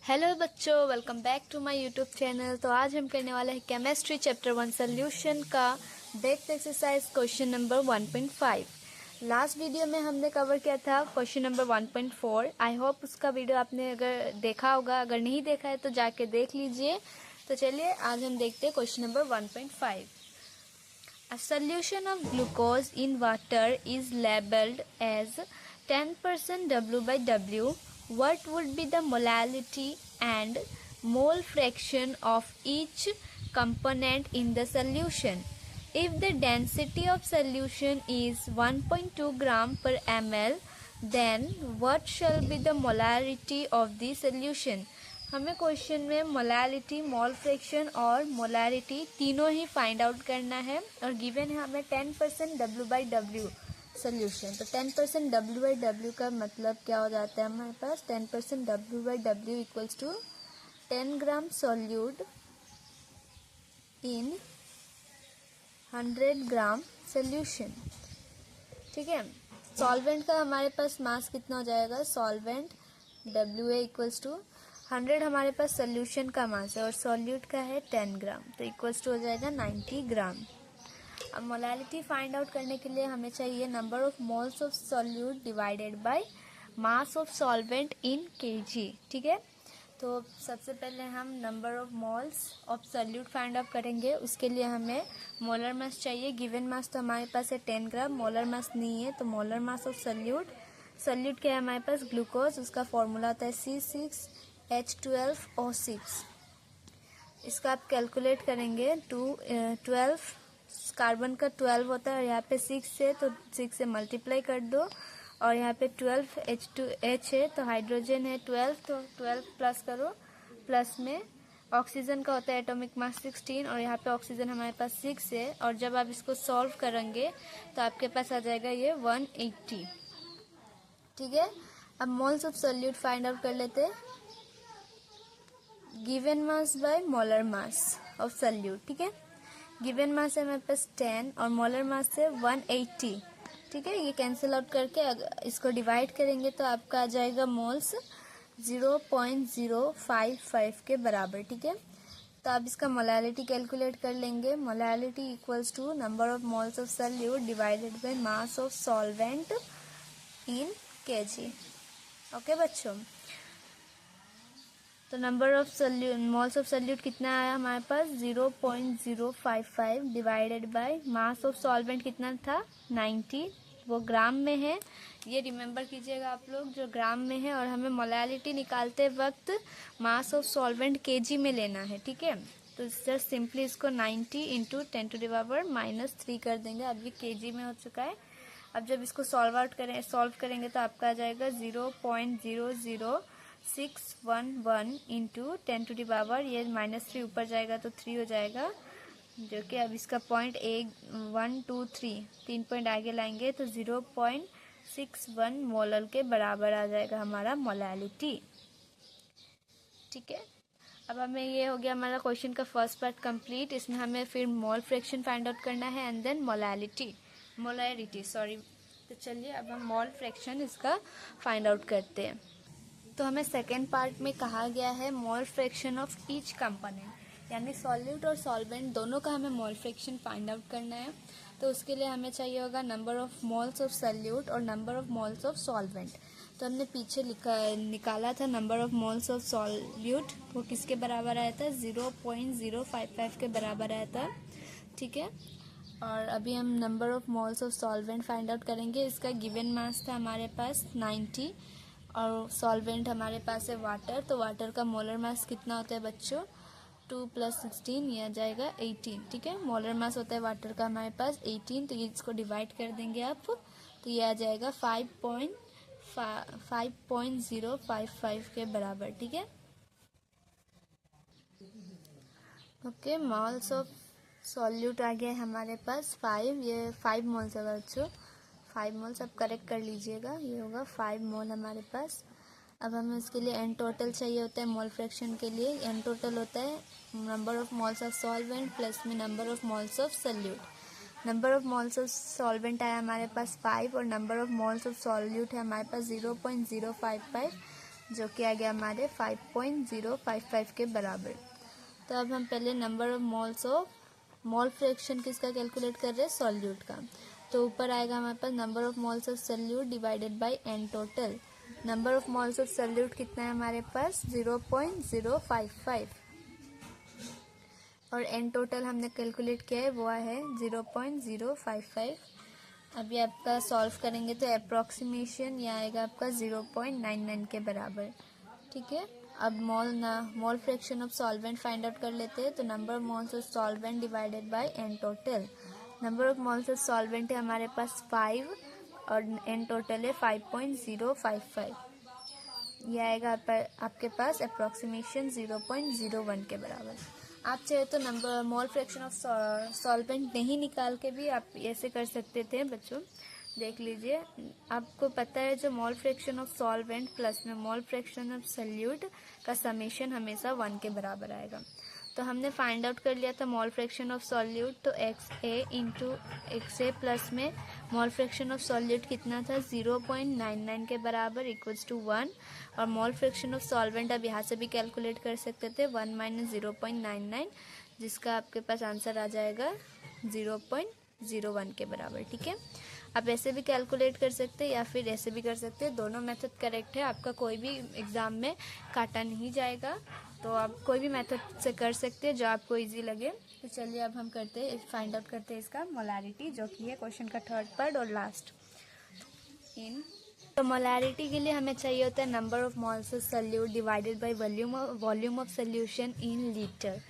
Hello बच्चों, welcome back to my YouTube channel. तो आज हम करने वाले हैं केमिस्ट्री चैप्टर 1 सोल्यूशन का depth exercise question number 1.5। Last video में हमने कवर किया था क्वेश्चन नंबर 1.4। आई होप उसका वीडियो आपने अगर देखा होगा, अगर नहीं देखा है तो जाके देख लीजिए। तो चलिए आज हम देखते हैं question number 1.5। A solution of glucose in water is labeled as 10% W by W. What would be the molality and mole fraction of each component in the solution? If the density of solution is 1.2 gram per ml, then what shall be the molarity of the solution? हमें question में molality, mole fraction और molarity तीनों ही find out करना है और given है हमें 10% W by W solution. तो 10% W by W का मतलब क्या हो जाता है हमारे पास? 10% W by W equals to 10 gram solute in 100 gram solution. ठीक है, सॉल्वेंट का हमारे पास मास कितना हो जाएगा? सॉल्वेंट WA इक्वल्स टू 100 हमारे पास सोल्यूशन का मास है और सॉल्यूट का है 10 ग्राम, तो इक्वल्स टू हो जाएगा 90 ग्राम। अब मोलालिटी फाइंड आउट करने के लिए हमें चाहिए number of moles of solute divided by mass of solvent in kg। ठीक है, तो सबसे पहले हम number of moles of solute find out करेंगे। उसके लिए हमें मोलर मास चाहिए। गिवन मास तो हमारे पास है 10 ग्राम, मोलर मास नहीं है, तो मोलर मास ऑफ सॉल्यूट क्या है हमारे पास? ग्लूकोज। उसका फॉर्मूला होता है C6H12O6। इसका आप कैलकुलेट करेंगे 12 कार्बन का 12 होता है और यहाँ पे 6 है तो 6 से मल्टीप्लाई कर दो और यहाँ पे 12 H2H है तो हाइड्रोजन है 12, तो 12 प्लस करो। प्लस में ऑक्सीजन का होता है एटॉमिक मास 16 और यहाँ पे ऑक्सीजन हमारे पास 6 है और जब आप इसको सॉल्व करेंगे तो आपके पास आ जाएगा ये 180। ठीक है, अब moles of solute find out कर लेते हैं। Given mass by molar mass of solute. ठीक है, गिवन मास है हमारे पास 10 और मोलर मास है 180। ठीक है, ये कैंसिल आउट करके इसको डिवाइड करेंगे तो आपका आ जाएगा मोल्स 0.055 के बराबर। ठीक है, तो आप इसका मोलालिटी कैलकुलेट कर लेंगे। Molality equals to number of moles of solute divided by mass of solvent in kg। Okay बच्चों, तो number of moles of solute कितना आया हमारे पास? 0.055 divided by mass of solvent कितना था? 90, वो ग्राम में है, ये रिमेंबर कीजिएगा आप लोग, जो ग्राम में है। और हमें मोलालिटी निकालते वक्त मास ऑफ सॉल्वेंट kg में लेना है। ठीक है, तो जस्ट सिंपली इसको 90 इंटू 10⁻³ कर देंगे। अब ये kg में हो चुका है। अब जब इसको सॉल्व करेंगे तो आपका आ जाएगा 0.00611 इंटू 10⁻, ये -3 ऊपर जाएगा तो 3 हो जाएगा, जो कि अब इसका पॉइंट 1 2 3 3 पॉइंट आगे लाएंगे तो 0.61 मोलर के बराबर आ जाएगा हमारा मोलालिटी। ठीक है, अब हमें ये हो गया हमारा क्वेश्चन का फर्स्ट पार्ट कंप्लीट। इसमें हमें फिर मोल फ्रैक्शन फाइंड आउट करना है एंड देन मोलारिटी सॉरी। तो चलिए अब हम मोल फ्रैक्शन इसका फाइंड आउट करते हैं। तो हमें सेकेंड पार्ट में कहा गया है मोल फ्रैक्शन ऑफ ईच कंपोनेंट, यानी सॉल्यूट और सॉल्वेंट दोनों का हमें मोल फ्रैक्शन फाइंड आउट करना है। तो उसके लिए हमें चाहिए होगा number of moles of solute और number of moles of solvent. तो हमने पीछे निकाला था number of moles of solute, वो किसके बराबर आया था? 0.055 के बराबर आया था। ठीक है, और अभी हम number of moles of solvent find out करेंगे। इसका गिवन मास था हमारे पास 90 और सॉल्वेंट हमारे पास है वाटर, तो वाटर का मोलर मास कितना होता है बच्चों? 2 + 16, ये आ जाएगा 18। ठीक है, मोलर मास होता है वाटर का हमारे पास 18, तो ये इसको डिवाइड कर देंगे आप, तो ये आ जाएगा 5.055 के बराबर। ठीक है, ओके, मोल्स ऑफ सॉल्यूट आ गया है हमारे पास 5, ये 5 मोल्स है बच्चों, 5 मोल्स। अब करेक्ट कर लीजिएगा, ये होगा 5 मोल हमारे पास। अब हमें इसके लिए एन टोटल चाहिए होता है मोल फ्रैक्शन के लिए। एन टोटल होता है number of moles of solvent plus में number of moles of solute. Number of moles of solvent आया हमारे पास 5 और number of moles of solute है हमारे पास 0.055। जो कि आ गया हमारे 5.055 के बराबर। तो अब हम पहले number of moles of mole fraction किसका कैलकुलेट कर रहे हैं, सॉल्यूट का। तो ऊपर आएगा हमारे पास number of moles of solute divided by N total. Number of moles of solute कितना है हमारे पास, 0.055, और एन टोटल हमने कैलकुलेट किया है वो है 0.055। अभी आपका सॉल्व करेंगे तो अप्रॉक्सीमेशन यह आएगा आपका 0.99 के बराबर। ठीक है, अब mole fraction of solvent find out कर लेते हैं। तो number of moles of solvent divided by N total. Number of moles of solvent है हमारे पास 5 और एन टोटल है 5.055। यह आएगा आपके पास अप्रॉक्सीमेशन 0.01 के बराबर। आप चाहे तो number mole fraction of solvent नहीं निकाल के भी आप ऐसे कर सकते थे बच्चों। देख लीजिए, आपको पता है जो मोल फ्रैक्शन ऑफ सॉल्वेंट प्लस में मोल फ्रैक्शन ऑफ सॉल्यूट का समेशन हमेशा 1 के बराबर आएगा। तो हमने फाइंड आउट कर लिया था मोल फ्रैक्शन ऑफ सॉल्यूट, तो XA इंटू XA प्लस में मोल फ्रैक्शन ऑफ सॉल्यूट कितना था, 0.99 के बराबर इक्वल्स टू 1। और मोल फ्रैक्शन ऑफ सॉल्वेंट अब यहाँ से भी कैलकुलेट कर सकते थे, 1 माइनस 0.99, जिसका आपके पास आंसर आ जाएगा 0.01 के बराबर। ठीक है, आप ऐसे भी कैलकुलेट कर सकते हैं या फिर ऐसे भी कर सकते हैं, दोनों मेथड करेक्ट है। आपका कोई भी एग्ज़ाम में काटा नहीं जाएगा, तो आप कोई भी मेथड से कर सकते हैं जो आपको इजी लगे। तो चलिए अब हम करते हैं, फाइंड आउट करते हैं इसका मोलारिटी, जो कि है क्वेश्चन का थर्ड पार्ट और लास्ट। तो मोलारिटी के लिए हमें चाहिए होता है number of moles of solute divided by volume of solution in litre.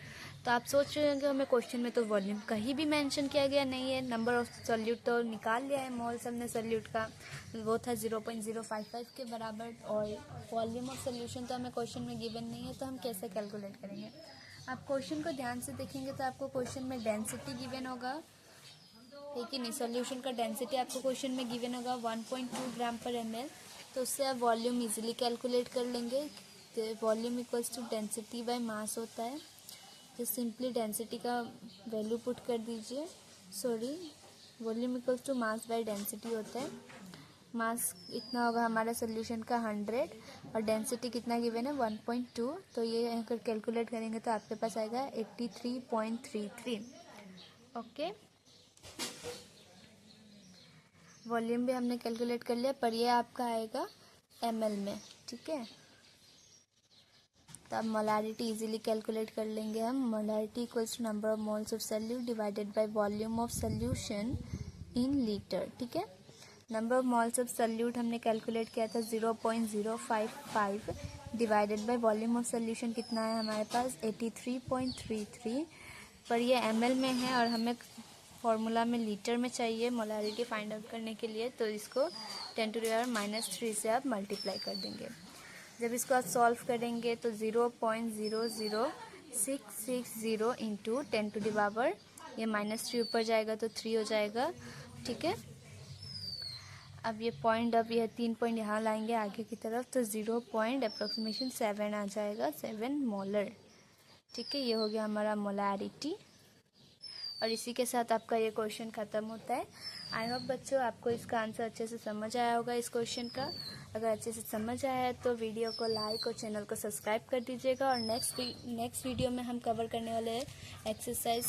तो आप सोच रहे होंगे हमें क्वेश्चन में तो वॉल्यूम कहीं भी मेंशन किया गया नहीं है, नंबर ऑफ सॉल्यूट तो निकाल लिया है मोल्स हमने सॉल्यूट का, वो था 0.055 के बराबर, और वॉल्यूम ऑफ सॉल्यूशन तो हमें क्वेश्चन में गिवन नहीं है, तो हम कैसे कैलकुलेट करेंगे। आप क्वेश्चन को ध्यान से देखेंगे तो आपको क्वेश्चन में डेंसिटी गिवन होगा, ठीक है नहीं, सॉल्यूशन का डेंसिटी आपको क्वेश्चन में गिवन होगा 1.2 ग्राम पर ml। तो उससे आप वॉल्यूम इजीली कैलकुलेट कर लेंगे। तो volume equals to density by mass होता है, तो सिंपली डेंसिटी का वैल्यू पुट कर दीजिए, volume equals to mass by density होता है। मास इतना होगा हमारा सोल्यूशन का 100, और डेंसिटी कितना गिवन है 1.2, तो ये अगर कैलकुलेट करेंगे तो आपके पास आएगा 83.33। ओके, वॉल्यूम भी हमने कैलकुलेट कर लिया, पर ये आपका आएगा ml में। ठीक है, तो अब मोलारिटी इजीली कैलकुलेट कर लेंगे हम। Molarity equals to number of moles of solute divided by volume of solution in litre. ठीक है, number of moles of solute हमने कैलकुलेट किया था 0.055 divided by volume of solution कितना है हमारे पास 83.33, पर ये ml में है और हमें फॉर्मूला में लीटर में चाहिए मोलारिटी फाइंड आउट करने के लिए, तो इसको 10⁻³ से आप मल्टीप्लाई कर देंगे। जब इसको आप सॉल्व करेंगे तो 0.00660 इंटू 10⁻, ये -3 ऊपर जाएगा तो 3 हो जाएगा। ठीक है, अब ये पॉइंट, अब ये 3 पॉइंट यहाँ लाएंगे आगे की तरफ, तो 0.7 आ जाएगा, 7 मोलर। ठीक है, ये हो गया हमारा मोलारिटी, और इसी के साथ आपका ये क्वेश्चन ख़त्म होता है। आई होप बच्चों आपको इसका आंसर अच्छे से समझ आया होगा इस क्वेश्चन का। अगर अच्छे से समझ आया है तो वीडियो को लाइक और चैनल को सब्सक्राइब कर दीजिएगा, और नेक्स्ट वीडियो में हम कवर करने वाले हैं एक्सरसाइज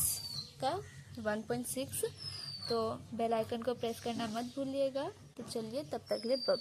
का 1.6, तो बेल आइकन को प्रेस करना मत भूलिएगा। तो चलिए तब तक के लिए बाय।